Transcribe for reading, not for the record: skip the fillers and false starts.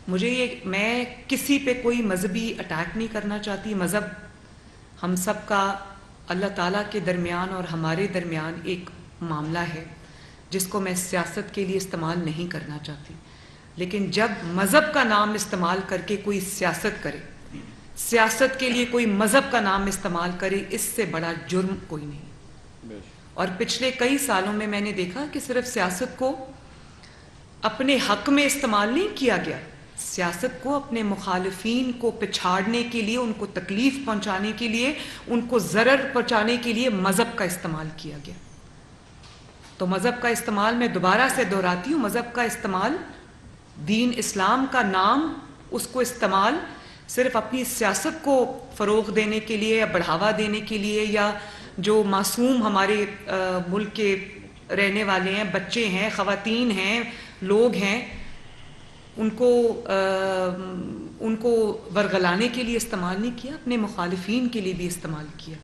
میں کسی پہ کوئی مذہبی اٹیک نہیں کرنا چاہتی. مذہب ہم سب کا اللہ تعالیٰ کے درمیان اور ہمارے درمیان ایک معاملہ ہے جس کو میں سیاست کے لیے استعمال نہیں کرنا چاہتی. لیکن جب مذہب کا نام استعمال کر کے کوئی سیاست کرے، سیاست کے لیے کوئی مذہب کا نام استعمال کرے، اس سے بڑا جرم کوئی نہیں. اور پچھلے کئی سالوں میں نے دیکھا کہ صرف سیاست کو اپنے حق میں استعمال نہیں کیا گیا، سیاست کو اپنے مخالفین کو پچھاڑنے کے لیے، ان کو تکلیف پہنچانے کے لیے، ان کو ضرر پہنچانے کے لیے مذہب کا استعمال کیا گیا. تو مذہب کا استعمال میں دوبارہ سے دہراتی ہوں، مذہب کا استعمال، دین اسلام کا نام، اس کو استعمال صرف اپنی سیاست کو فروغ دینے کے لیے یا بڑھاوا دینے کے لیے، یا جو معصوم ہمارے ملک کے رہنے والے ہیں، بچے ہیں، خواتین ہیں، لوگ ہیں، ان کو ورغلانے کے لیے استعمال نہیں کیا، اپنے مخالفین کے لیے بھی استعمال کیا.